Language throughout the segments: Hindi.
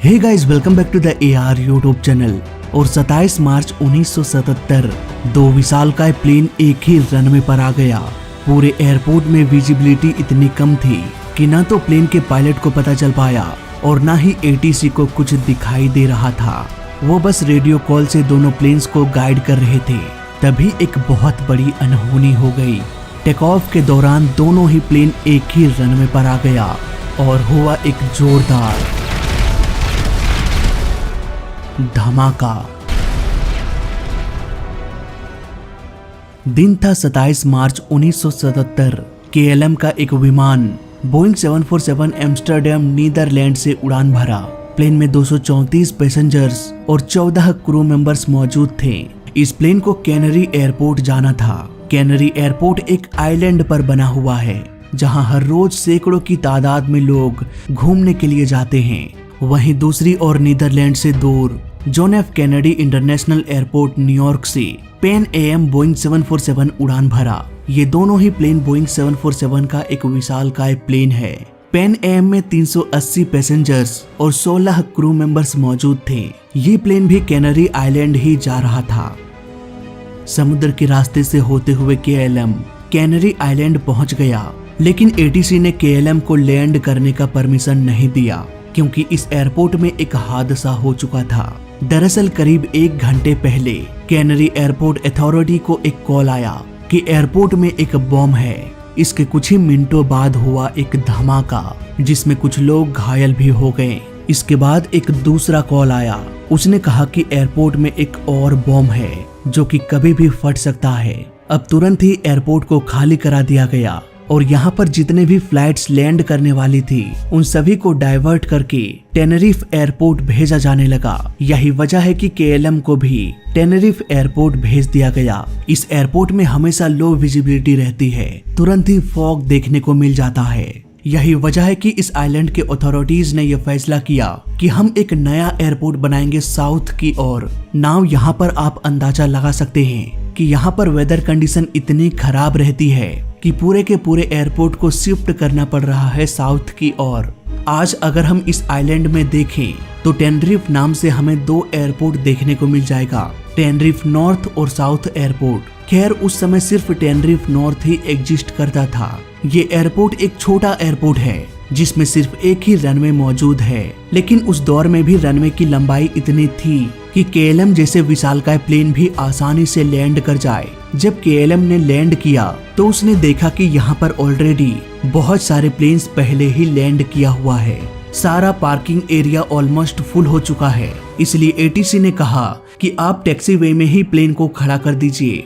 Hey guys, welcome back to the AR YouTube channel. और 27 मार्च 1977 दो विशालकाय प्लेन एक ही रनवे पर आ गया। पूरे एयरपोर्ट में विजिबिलिटी इतनी कम थी कि न तो प्लेन के पायलट को पता चल पाया और न ही ATC को कुछ दिखाई दे रहा था। वो बस रेडियो कॉल से दोनों प्लेन्स को गाइड कर रहे थे। तभी एक बहुत बड़ी अनहोनी हो गई। टेक ऑफ के दौरान दोनों ही प्लेन एक ही रनवे पर आ गया और हुआ एक जोरदार धमाका। दिन था 27 मार्च 1977। KLM का एक विमान बोइंग 747 एम्स्टर्डम नीदरलैंड से उड़ान भरा। प्लेन में 234 पैसेंजर्स और 14 क्रू मेंबर्स मौजूद थे। इस प्लेन को कैनरी एयरपोर्ट जाना था। कैनरी एयरपोर्ट एक आइलैंड पर बना हुआ है जहां हर रोज सैकड़ों की तादाद में लोग घूमने के लिए जाते हैं। वहीं दूसरी ओर नीदरलैंड से दूर John F Kennedy international airport New York से पैन AM बोइंग 747 उड़ान भरा। ये दोनों ही प्लेन बोइंग 747 का एक विशालकाय प्लेन है। पैन AM में 380 पैसेंजर्स और 16 क्रू मेंबर्स मौजूद थे। ये प्लेन भी कैनरी आइलैंड ही जा रहा था। समुद्र के रास्ते से होते हुए KLM कैनरी आइलैंड पहुंच गया, लेकिन ATC ने KLM को लैंड करने का परमिशन नहीं दिया क्योंकि इस एयरपोर्ट में एक हादसा हो चुका था। दरअसल करीब 1 घंटे पहले कैनरी एयरपोर्ट अथॉरिटी को एक कॉल आया कि एयरपोर्ट में एक बॉम्ब है। इसके कुछ ही मिनटों बाद हुआ एक धमाका जिसमें कुछ लोग घायल भी हो गए। इसके बाद एक दूसरा कॉल आया। उसने कहा कि एयरपोर्ट में एक और बॉम्ब है जो कि कभी भी फट सकता है। अब तुरंत ही एयरपोर्ट को खाली करा दिया गया और यहाँ पर जितने भी फ्लाइट्स लैंड करने वाली थी उन सभी को डाइवर्ट करके टेनेरिफ एयरपोर्ट भेजा जाने लगा। यही वजह है कि KLM को भी टेनेरिफ एयरपोर्ट भेज दिया गया। इस एयरपोर्ट में हमेशा लो विजिबिलिटी रहती है, तुरंत ही फॉग देखने को मिल जाता है। यही वजह है कि इस आइलैंड के अथॉरिटीज ने यह फैसला किया कि हम एक नया एयरपोर्ट बनाएंगे साउथ की ओर। नाउ यहाँ पर आप अंदाजा लगा सकते हैं कि यहाँ पर वेदर कंडीशन इतनी खराब रहती है कि पूरे के पूरे एयरपोर्ट को शिफ्ट करना पड़ रहा है साउथ की ओर। आज अगर हम इस आइलैंड में देखें तो टेनरिफ नाम से हमें 2 एयरपोर्ट देखने को मिल जाएगा, टेनरिफ नॉर्थ और साउथ एयरपोर्ट। खैर उस समय सिर्फ टेनरिफ नॉर्थ ही एग्जिस्ट करता था। ये एयरपोर्ट एक छोटा एयरपोर्ट है जिसमें सिर्फ एक ही रनवे मौजूद है, लेकिन उस दौर में भी रनवे की लंबाई इतनी थी कि KLM जैसे विशालकाय प्लेन भी आसानी से लैंड कर जाए। जब KLM ने लैंड किया तो उसने देखा कि यहाँ पर ऑलरेडी बहुत सारे प्लेन्स पहले ही लैंड किया हुआ है। सारा पार्किंग एरिया ऑलमोस्ट फुल हो चुका है। इसलिए ATC ने कहा कि आप टैक्सी वे में ही प्लेन को खड़ा कर दीजिए।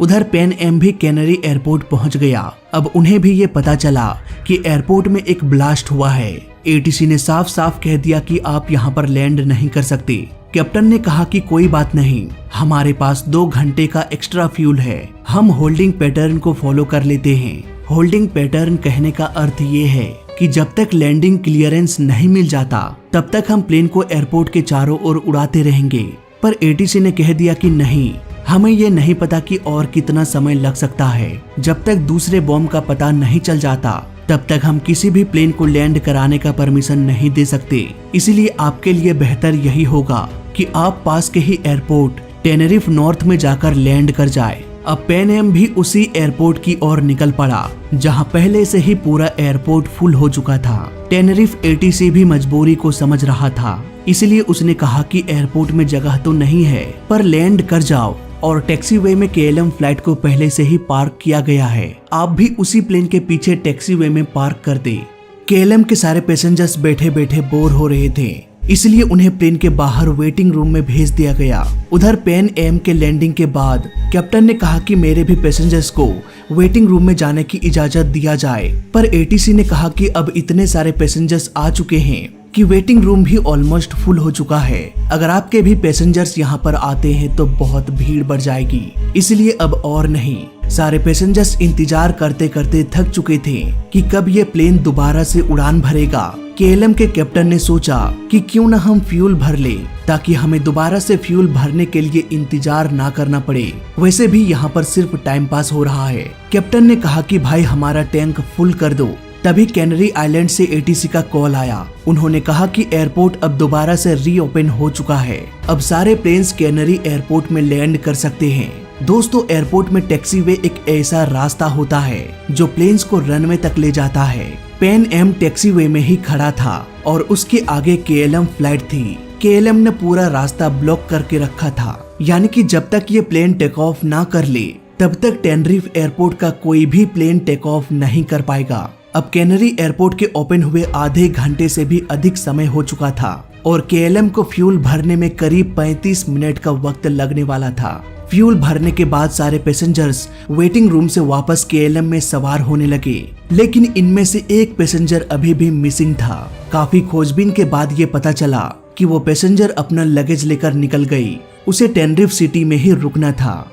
उधर पैन AM भी कैनरी एयरपोर्ट पहुंच गया। अब उन्हें भी ये पता चला कि एयरपोर्ट में एक ब्लास्ट हुआ है। ATC ने साफ साफ कह दिया कि आप यहाँ पर लैंड नहीं कर सकते। कैप्टन ने कहा कि कोई बात नहीं, हमारे पास 2 घंटे का एक्स्ट्रा फ्यूल है, हम होल्डिंग पैटर्न को फॉलो कर लेते हैं। होल्डिंग पैटर्न कहने का अर्थ ये है कि जब तक लैंडिंग क्लियरेंस नहीं मिल जाता तब तक हम प्लेन को एयरपोर्ट के चारों ओर उड़ाते रहेंगे। पर ATC ने कह दिया कि नहीं, हमें ये नहीं पता कि और कितना समय लग सकता है। जब तक दूसरे बॉम्ब का पता नहीं चल जाता तब तक हम किसी भी प्लेन को लैंड कराने का परमिशन नहीं दे सकते। इसलिए आपके लिए बेहतर यही होगा कि आप पास के ही एयरपोर्ट टेनेरिफ नॉर्थ में जाकर लैंड कर जाए। अब पैन AM भी उसी एयरपोर्ट की ओर निकल पड़ा जहां पहले से ही पूरा एयरपोर्ट फुल हो चुका था। टेनेरिफ ATC भी मजबूरी को समझ रहा था, इसलिए उसने कहा कि एयरपोर्ट में जगह तो नहीं है पर लैंड कर जाओ। और टैक्सी वे में KLM फ्लाइट को पहले से ही पार्क किया गया है, आप भी उसी प्लेन के पीछे टैक्सी वे में पार्क कर दे। KLM के सारे पैसेंजर्स बैठे बैठे बोर हो रहे थे, इसलिए उन्हें प्लेन के बाहर वेटिंग रूम में भेज दिया गया। उधर पैन AM के लैंडिंग के बाद कैप्टन ने कहा कि मेरे भी पैसेंजर्स को वेटिंग रूम में जाने की इजाजत दिया जाए। पर ATC ने कहा कि अब इतने सारे पैसेंजर्स आ चुके हैं कि वेटिंग रूम भी ऑलमोस्ट फुल हो चुका है। अगर आपके भी पैसेंजर्स यहाँ पर आते हैं तो बहुत भीड़ बढ़ जाएगी, इसलिए अब और नहीं। सारे पैसेंजर्स इंतजार करते करते थक चुके थे कि कब ये प्लेन दोबारा से उड़ान भरेगा। KLM के कैप्टन ने सोचा कि क्यों न हम फ्यूल भर ले ताकि हमें दोबारा से फ्यूल भरने के लिए इंतजार ना करना पड़े। वैसे भी यहाँ पर सिर्फ टाइम पास हो रहा है। कैप्टन ने कहा कि भाई हमारा टैंक फुल कर दो। तभी कैनरी आइलैंड से एटीसी का कॉल आया। उन्होंने कहा कि एयरपोर्ट अब दोबारा से रीओपन हो चुका है, अब सारे प्लेन्स कैनरी एयरपोर्ट में लैंड कर सकते हैं। दोस्तों, एयरपोर्ट में टैक्सीवे एक ऐसा रास्ता होता है जो प्लेन्स को रनवे तक ले जाता है। पैन एम टैक्सीवे में ही खड़ा था और उसके आगे केएलएम फ्लाइट थी। केएलएम ने पूरा रास्ता ब्लॉक करके रखा था, यानी कि जब तक ये प्लेन टेक ऑफ ना कर ले तब तक टेनरिफ एयरपोर्ट का कोई भी प्लेन टेक ऑफ नहीं कर पाएगा। अब कैनरी एयरपोर्ट के ओपन हुए आधे घंटे से भी अधिक समय हो चुका था और केएलएम को फ्यूल भरने में करीब 35 मिनट का वक्त लगने वाला था। फ्यूल भरने के बाद सारे पैसेंजर्स वेटिंग रूम से वापस केएलएम में सवार होने लगे, लेकिन इनमें से एक पैसेंजर अभी भी मिसिंग था। काफी खोजबीन के बाद ये पता चला कि वो पैसेंजर अपना लगेज लेकर निकल गई, उसे टेनरिफ सिटी में ही रुकना था।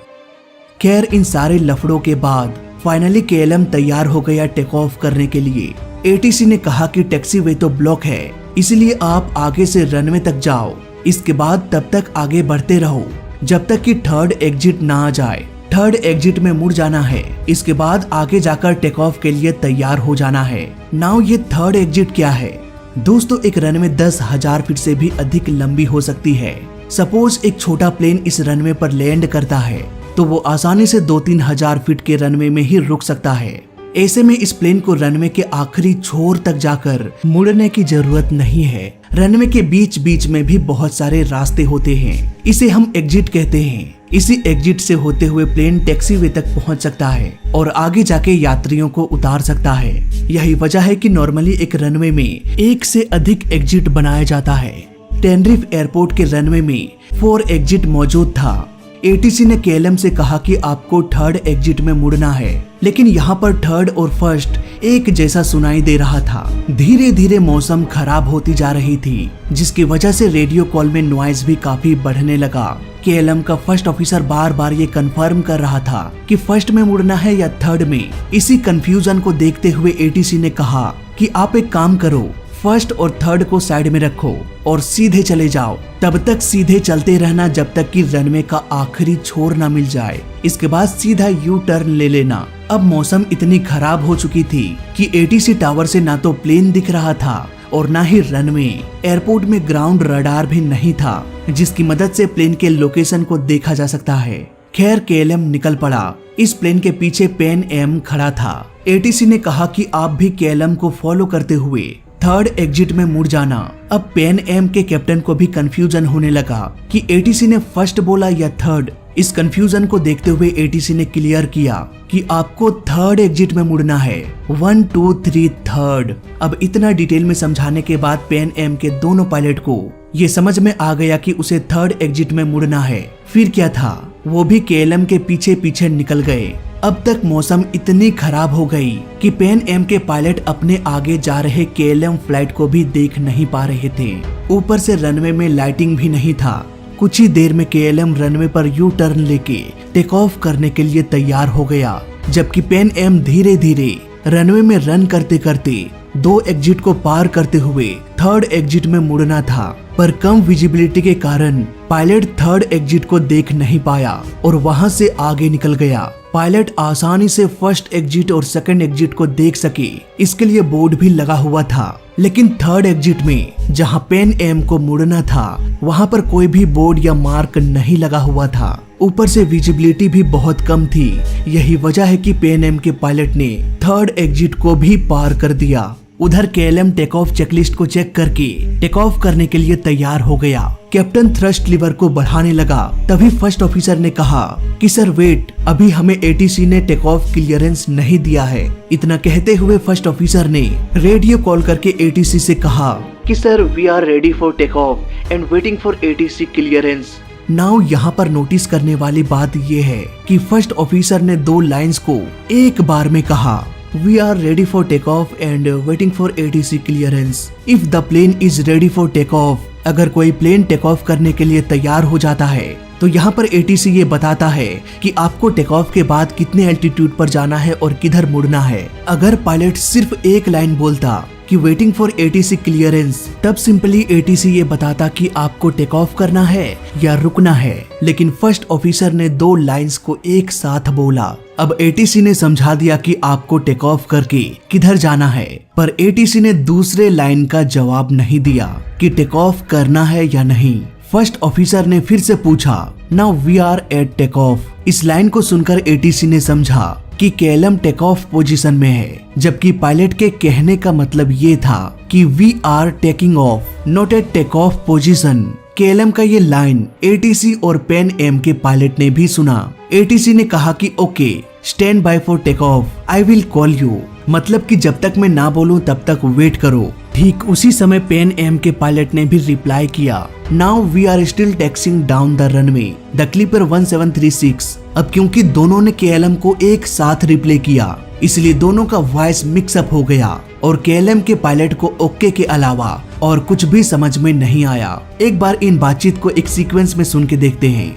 खैर, इन सारे लफड़ों के बाद फाइनली केएलएम तैयार हो गया टेक ऑफ करने के लिए। एटीसी ने कहा कि टैक्सीवे तो ब्लॉक है, इसलिए आप आगे से रनवे तक जाओ, इसके बाद तब तक आगे बढ़ते रहो जब तक कि थर्ड एग्जिट ना आ जाए। थर्ड एग्जिट में मुड़ जाना है, इसके बाद आगे जाकर टेक ऑफ के लिए तैयार हो जाना है। नाउ ये थर्ड एग्जिट क्या है? दोस्तों, एक रनवे 10,000 फीट से भी अधिक लंबी हो सकती है। सपोज एक छोटा प्लेन इस रनवे पर लैंड करता है तो वो आसानी से 2-3 हजार फीट के रनवे में ही रुक सकता है। ऐसे में इस प्लेन को रनवे के आखिरी छोर तक जाकर मुड़ने की जरूरत नहीं है। रनवे के बीच बीच में भी बहुत सारे रास्ते होते हैं, इसे हम एग्जिट कहते हैं। इसी एग्जिट से होते हुए प्लेन टैक्सीवे तक पहुंच सकता है और आगे जाके यात्रियों को उतार सकता है। यही वजह है कि नॉर्मली एक रनवे में एक से अधिक एग्जिट बनाया जाता है। टेनरिफ एयरपोर्ट के रनवे में 4 एग्जिट मौजूद था। एटीसी ने केएलएम से कहा कि आपको थर्ड एग्जिट में मुड़ना है, लेकिन यहाँ पर थर्ड और फर्स्ट एक जैसा सुनाई दे रहा था। धीरे धीरे मौसम खराब होती जा रही थी, जिसकी वजह से रेडियो कॉल में नॉइज भी काफी बढ़ने लगा। केएलएम का फर्स्ट ऑफिसर बार बार ये कंफर्म कर रहा था कि फर्स्ट में मुड़ना है या थर्ड में। इसी कंफ्यूजन को देखते हुए एटीसी ने कहा कि आप एक काम करो, फर्स्ट और थर्ड को साइड में रखो और सीधे चले जाओ। तब तक सीधे चलते रहना जब तक कि रनवे का आखिरी छोर ना मिल जाए, इसके बाद सीधा यू टर्न ले लेना। अब मौसम इतनी खराब हो चुकी थी कि एटीसी टावर से ना तो प्लेन दिख रहा था और ना ही रनवे। एयरपोर्ट में ग्राउंड रडार भी नहीं था जिसकी मदद से प्लेन के लोकेशन को देखा जा सकता है। खैर, केएलएम निकल पड़ा। इस प्लेन के पीछे पैन एम खड़ा था। एटीसी ने कहा कि आप भी केएलएम को फॉलो करते हुए थर्ड एग्जिट में मुड़ जाना। अब पैन एम के कैप्टन को भी कंफ्यूजन होने लगा कि एटीसी ने फर्स्ट बोला या थर्ड। इस कंफ्यूजन को देखते हुए एटीसी ने क्लियर किया कि आपको थर्ड एग्जिट में मुड़ना है, 1 2 3 थर्ड। अब इतना डिटेल में समझाने के बाद पैन एम के दोनों पायलट को ये समझ में आ गया कि उसे थर्ड एग्जिट में मुड़ना है। फिर क्या था, वो भी केएलएम के पीछे पीछे निकल गए। अब तक मौसम इतनी खराब हो गई कि पैन एम के पायलट अपने आगे जा रहे केएलएम फ्लाइट को भी देख नहीं पा रहे थे। ऊपर से रनवे में लाइटिंग भी नहीं था। कुछ ही देर में केएलएम रनवे पर यू टर्न लेके टेक ऑफ करने के लिए तैयार हो गया, जबकि पैन एम धीरे धीरे रनवे में रन करते करते 2 एग्जिट को पार करते हुए थर्ड एग्जिट में मुड़ना था। पर कम विजिबिलिटी के कारण पायलट थर्ड एग्जिट को देख नहीं पाया और वहां से आगे निकल गया। पायलट आसानी से फर्स्ट एग्जिट और सेकंड एग्जिट को देख सके, इसके लिए बोर्ड भी लगा हुआ था। लेकिन थर्ड एग्जिट में जहां पैन एम को मुड़ना था वहां पर कोई भी बोर्ड या मार्क नहीं लगा हुआ था। ऊपर से विजिबिलिटी भी बहुत कम थी। यही वजह है कि पैन एम के पायलट ने थर्ड एग्जिट को भी पार कर दिया। उधर केएलएम टेक ऑफ चेकलिस्ट को चेक करके टेक ऑफ करने के लिए तैयार हो गया। कैप्टन थ्रस्ट लीवर को बढ़ाने लगा। तभी फर्स्ट ऑफिसर ने कहा कि सर वेट, अभी हमें एटीसी ने टेक ऑफ क्लियरेंस नहीं दिया है। इतना कहते हुए फर्स्ट ऑफिसर ने रेडियो कॉल करके एटीसी से कहा कि sir we are ready for take off and waiting for ATC clearance. Now यहाँ पर नोटिस करने वाली बात ये है कि फर्स्ट ऑफिसर ने 2 लाइंस को एक बार में कहा, We are ready for takeoff and waiting for ATC clearance. If the plane is ready for takeoff, अगर कोई प्लेन टेक ऑफ करने के लिए तैयार हो जाता है तो यहाँ पर एटीसी ये बताता है कि आपको टेक ऑफ के बाद कितने एल्टीट्यूड पर जाना है और किधर मुड़ना है। अगर पायलट सिर्फ एक लाइन बोलता कि वेटिंग फॉर ATC क्लियरेंस, तब सिंपली ATC ये बताता कि आपको टेक ऑफ करना है या रुकना है, लेकिन फर्स्ट ऑफिसर ने 2 लाइंस को एक साथ बोला। अब ATC ने समझा दिया कि आपको टेक ऑफ करके किधर जाना है, पर ATC ने दूसरे लाइन का जवाब नहीं दिया कि टेक ऑफ करना है या नहीं। फर्स्ट ऑफिसर ने फिर से पूछा, now we are at take off. इस लाइन को सुनकर ATC ने समझा कि KLM टेक ऑफ पोजीशन में है, जबकि पायलट के कहने का मतलब ये था कि we are taking off, not at take off position. KLM का ये लाइन ATC और पैन एम के पायलट ने भी सुना। ATC ने कहा कि okay, stand by for take off, I will call you, मतलब कि जब तक मैं ना बोलूं तब तक वेट करो। ठीक उसी समय पैन एम के पायलट ने भी रिप्लाई किया, now we are still taxiing down the runway, the clipper 1736। अब क्योंकि दोनों ने KLM को एक साथ रिप्ले किया, इसलिए दोनों का वॉइस मिक्सअप हो गया और KLM के पायलट को ओके के अलावा और कुछ भी समझ में नहीं आया। एक बार इन बातचीत को एक सीक्वेंस में सुन के देखते हैं।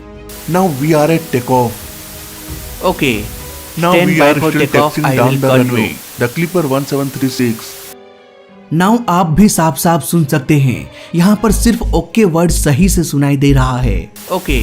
Now we are at take off, okay, now stand we by are for still takeoff, taxiing I down will the call runway, you। The clipper 1736। नाउ आप भी साफ साफ सुन सकते हैं, यहाँ पर सिर्फ ओके वर्ड सही से सुनाई दे रहा है। Okay,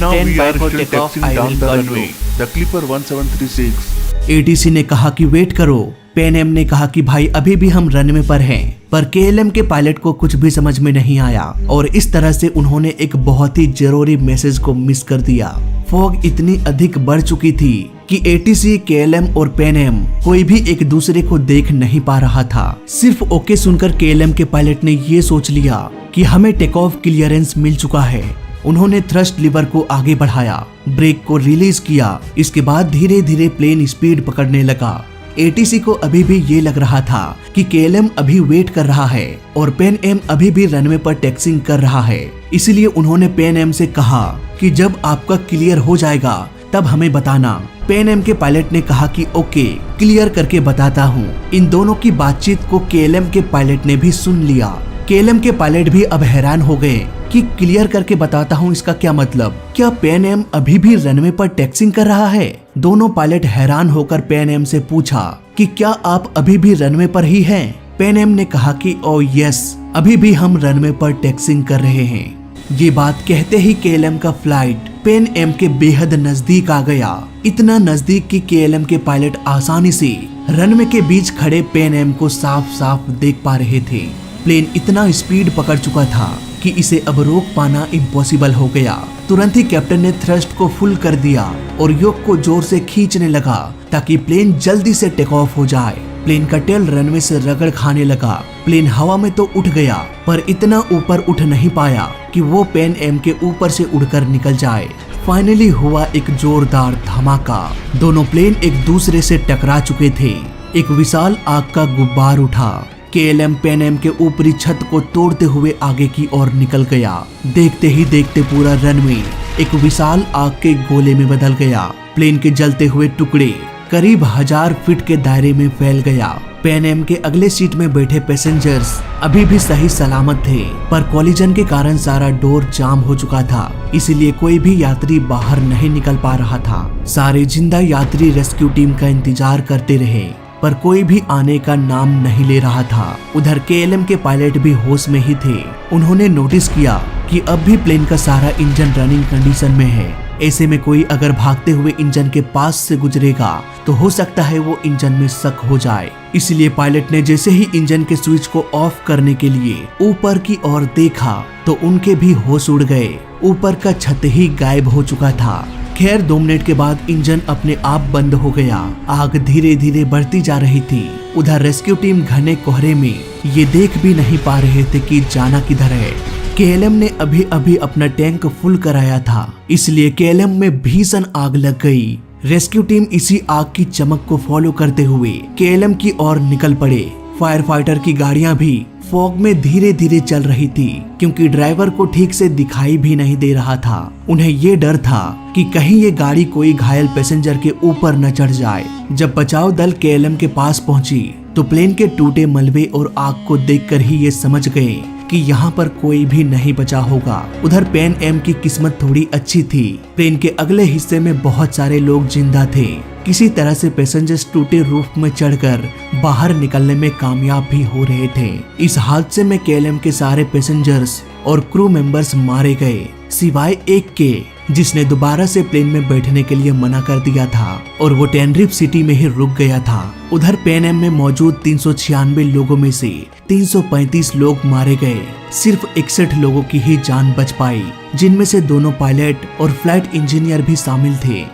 now stand we by are for still takeoff, taxiing I down will the call runway, you। The clipper 1736। ATC ने कहा कि वेट करो। पैन एम ने कहा कि भाई अभी भी हम रनवे पर हैं, पर KLM के पायलट को कुछ भी समझ में नहीं आया और इस तरह से उन्होंने एक बहुत ही जरूरी मैसेज को मिस कर दिया। फॉग इतनी अधिक बढ़ चुकी थी कि ATC, KLM और पैन एम कोई भी एक दूसरे को देख नहीं पा रहा था। सिर्फ ओके सुनकर KLM के पायलट ने ये सोच लिया कि हमें टेक ऑफ क्लियरेंस मिल चुका है। उन्होंने थ्रस्ट लीवर को आगे बढ़ाया, ब्रेक को रिलीज किया। इसके बाद धीरे धीरे प्लेन स्पीड पकड़ने लगा। ATC को अभी भी ये लग रहा था कि KLM अभी वेट कर रहा है और पैन एम अभी भी रनवे पर टैक्सिंग कर रहा है। इसलिए उन्होंने पैन एम से कहा कि जब आपका क्लियर हो जाएगा तब हमें बताना। पैन एम के पायलट ने कहा कि ओके, क्लियर करके बताता हूँ। इन दोनों की बातचीत को KLM के पायलट ने भी सुन लिया। KLM के पायलट भी अब हैरान हो गए कि क्लियर करके बताता हूँ इसका क्या मतलब? क्या पैन एम अभी भी रनवे पर टैक्सिंग कर रहा है? दोनों पायलट हैरान होकर पैन एम से पूछा कि क्या आप अभी भी रनवे पर ही हैं? पैन एम ने कहा कि ओ यस, अभी भी हम रनवे पर टैक्सिंग कर रहे हैं। ये बात कहते ही KLM का फ्लाइट पैन एम के बेहद नजदीक आ गया, इतना नजदीक कि KLM के पायलट आसानी से रनवे के बीच खड़े पैन एम को साफ साफ देख पा रहे थे। प्लेन इतना स्पीड पकड़ चुका था कि इसे अब रोक पाना इम्पॉसिबल हो गया। तुरंत ही कैप्टन ने थ्रस्ट को फुल कर दिया और योक को जोर से खींचने लगा ताकि प्लेन जल्दी से टेक ऑफ हो जाए। प्लेन का टेल रनवे से रगड़ खाने लगा। प्लेन हवा में तो उठ गया, पर इतना ऊपर उठ नहीं पाया कि वो पैन एम के ऊपर से उड़कर निकल जाए। फाइनली हुआ एक जोरदार धमाका। दोनों प्लेन एक दूसरे से टकरा चुके थे। एक विशाल आग का गुब्बार उठा। KLM पैन एम के ऊपरी छत को तोड़ते हुए आगे की ओर निकल गया। देखते ही देखते पूरा रनवे एक विशाल आग के गोले में बदल गया। प्लेन के जलते हुए टुकड़े करीब 1000 फीट के दायरे में फैल गया। पैन एम के अगले सीट में बैठे पैसेंजर्स अभी भी सही सलामत थे, पर कॉलिजन के कारण सारा डोर जाम हो चुका था, इसलिए कोई भी यात्री बाहर नहीं निकल पा रहा था। सारे जिंदा यात्री रेस्क्यू टीम का इंतजार करते रहे, पर कोई भी आने का नाम नहीं ले रहा था। उधर KLM के पायलट भी होश में ही थे। उन्होंने नोटिस किया कि अब भी प्लेन का सारा इंजन रनिंग कंडीशन में है। ऐसे में कोई अगर भागते हुए इंजन के पास से गुजरेगा तो हो सकता है वो इंजन में शक हो जाए। इसलिए पायलट ने जैसे ही इंजन के स्विच को ऑफ करने के लिए ऊपर की ओर देखा तो उनके भी होश उड़ गए। ऊपर का छत ही गायब हो चुका था। खैर 2 मिनट के बाद इंजन अपने आप बंद हो गया। आग धीरे धीरे बढ़ती जा रही थी। उधर रेस्क्यू टीम घने कोहरे में ये देख भी नहीं पा रहे थे कि जाना किधर है। KLM ने अभी अभी अपना टैंक फुल कराया था, इसलिए KLM में भीषण आग लग गई। रेस्क्यू टीम इसी आग की चमक को फॉलो करते हुए KLM की ओर निकल पड़े। फायर फाइटर की गाड़ियां भी फॉग में धीरे धीरे चल रही थी, क्योंकि ड्राइवर को ठीक से दिखाई भी नहीं दे रहा था। उन्हें ये डर था कि कहीं ये गाड़ी कोई घायल पैसेंजर के ऊपर न चढ़ जाए। जब बचाव दल KLM के पास पहुंची तो प्लेन के टूटे मलबे और आग को देखकर ही ये समझ गए कि यहाँ पर कोई भी नहीं बचा होगा। उधर पैन एम की किस्मत थोड़ी अच्छी थी। प्लेन के अगले हिस्से में बहुत सारे लोग जिंदा थे। किसी तरह से पैसेंजर्स टूटे रूफ में चढ़कर बाहर निकलने में कामयाब भी हो रहे थे। इस हादसे में केएलएम के सारे पैसेंजर्स और क्रू मेंबर्स मारे गए, सिवाय एक के जिसने दोबारा से प्लेन में बैठने के लिए मना कर दिया था और वो टेनरिफ सिटी में ही रुक गया था। उधर पैन एम में मौजूद 396 लोगों में से 335 लोग मारे गए। सिर्फ 61 लोगों की ही जान बच पाई, जिनमें से दोनों पायलट और फ्लाइट इंजीनियर भी शामिल थे।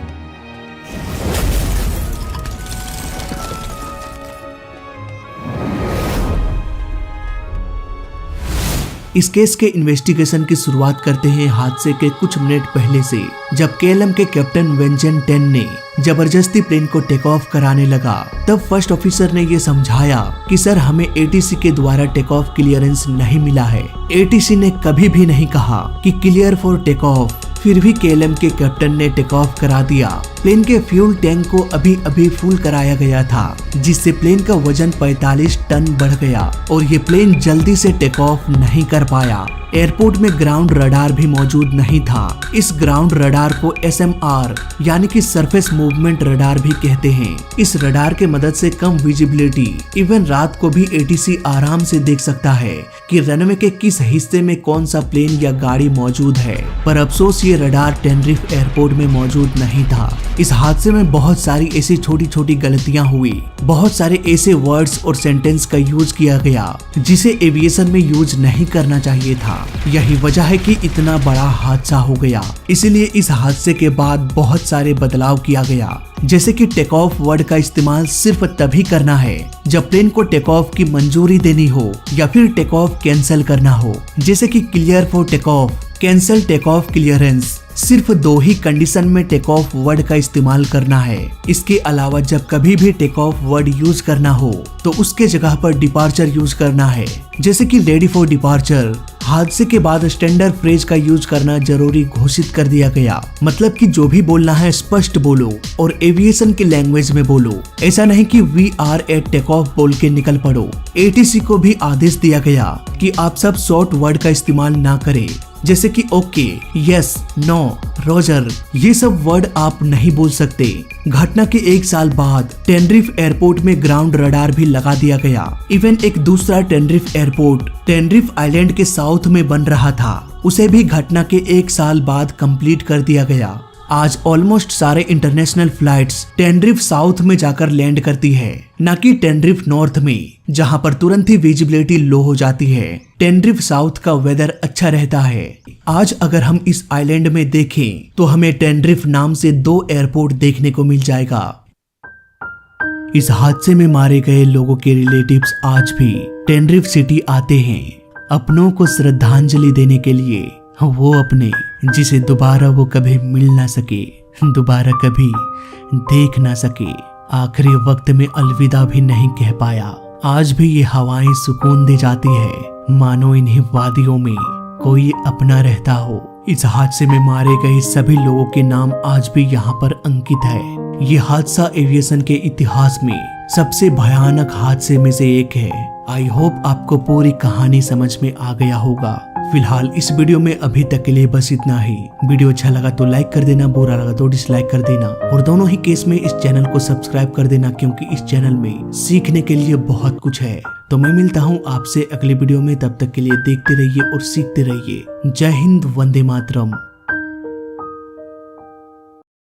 इस केस के इन्वेस्टिगेशन की शुरुआत करते हैं हादसे के कुछ मिनट पहले से, जब केएलएम के कैप्टन वेंजन टेन ने जबरदस्ती प्लेन को टेक ऑफ कराने लगा। तब फर्स्ट ऑफिसर ने ये समझाया कि सर हमें एटीसी के द्वारा टेक ऑफ क्लियरेंस नहीं मिला है। एटीसी ने कभी भी नहीं कहा कि क्लियर फॉर टेक ऑफ। फिर भी केएलएम के कैप्टन ने टेक ऑफ करा दिया। प्लेन के फ्यूल टैंक को अभी फुल कराया गया था, जिससे प्लेन का वजन 45 टन बढ़ गया और ये प्लेन जल्दी से टेक ऑफ नहीं कर पाया। एयरपोर्ट में ग्राउंड रडार भी मौजूद नहीं था। इस ग्राउंड रडार को SMR यानी कि सरफेस मूवमेंट रडार भी कहते हैं। इस रडार के मदद से कम विजिबिलिटी, इवन रात को भी एटीसी आराम से देख सकता है कि रनवे के किस हिस्से में कौन सा प्लेन या गाड़ी मौजूद है। पर अफसोस ये रडार टेनरिफ एयरपोर्ट में मौजूद नहीं था। इस हादसे में बहुत सारी ऐसी छोटी छोटी गलतियां हुई, बहुत सारे ऐसे वर्ड्स और सेंटेंस का यूज किया गया जिसे एविएशन में यूज नहीं करना चाहिए था। यही वजह है कि इतना बड़ा हादसा हो गया। इसीलिए इस हादसे के बाद बहुत सारे बदलाव किया गया, जैसे कि टेक ऑफ वर्ड का इस्तेमाल सिर्फ तभी करना है जब प्लेन को टेक ऑफ की मंजूरी देनी हो या फिर टेक ऑफ कैंसिल करना हो, जैसे कि clear for take off, cancel take off clearance. सिर्फ 2 ही कंडीशन में टेक ऑफ वर्ड का इस्तेमाल करना है। इसके अलावा जब कभी भी टेक ऑफ वर्ड यूज करना हो तो उसके जगह पर डिपार्चर यूज करना है, जैसे कि रेडी फॉर डिपार्चर। हादसे के बाद स्टैंडर्ड फ्रेज का यूज करना जरूरी घोषित कर दिया गया, मतलब कि जो भी बोलना है स्पष्ट बोलो और एविएशन की लैंग्वेज में बोलो। ऐसा नहीं कि we are at take off बोल के निकल पड़ो। एटीसी को भी आदेश दिया गया कि आप सब शॉर्ट वर्ड का इस्तेमाल ना करें, जैसे कि ओके, यस, नो, रोजर। ये सब वर्ड आप नहीं बोल सकते। घटना के 1 साल बाद टेनरिफ एयरपोर्ट में ग्राउंड रडार भी लगा दिया गया। इवन एक दूसरा टेनरिफ एयरपोर्ट टेनरिफ आइलैंड के साउथ में बन रहा था, उसे भी घटना के 1 साल बाद कंप्लीट कर दिया गया। आज ऑलमोस्ट सारे इंटरनेशनल फ्लाइट्स टेनरिफ साउथ में जाकर लैंड करती है, न कि टेनरिफ नॉर्थ में, जहां पर तुरंत ही विजिबिलिटी लो हो जाती है। टेनरिफ साउथ का वेदर अच्छा रहता है। आज अगर हम इस आइलैंड में देखें तो हमें टेनरिफ नाम से 2 एयरपोर्ट देखने को मिल जाएगा। इस हादसे में मारे गए लोगों के रिलेटिव्स आज भी टेनरिफ सिटी आते हैं अपनों को श्रद्धांजलि देने के लिए। वो अपने जिसे दोबारा वो कभी मिल ना सके, दोबारा कभी देख ना सके, आखिरी वक्त में अलविदा भी नहीं कह पाया। आज भी ये हवाएं सुकून दे जाती है, मानो इन्हीं वादियों में कोई अपना रहता हो। इस हादसे में मारे गए सभी लोगों के नाम आज भी यहाँ पर अंकित है। ये हादसा एविएशन के इतिहास में सबसे भयानक हादसे में से एक है। आई होप आपको पूरी कहानी समझ में आ गया होगा। फिलहाल इस वीडियो में अभी तक के लिए बस इतना ही। वीडियो अच्छा लगा तो लाइक कर देना, बुरा लगा तो डिसलाइक कर देना और दोनों ही केस में इस चैनल को सब्सक्राइब कर देना, क्योंकि इस चैनल में सीखने के लिए बहुत कुछ है। तो मैं मिलता हूँ आपसे अगले वीडियो में, तब तक के लिए देखते रहिए और सीखते रहिए। जय हिंद, वंदे मातरम।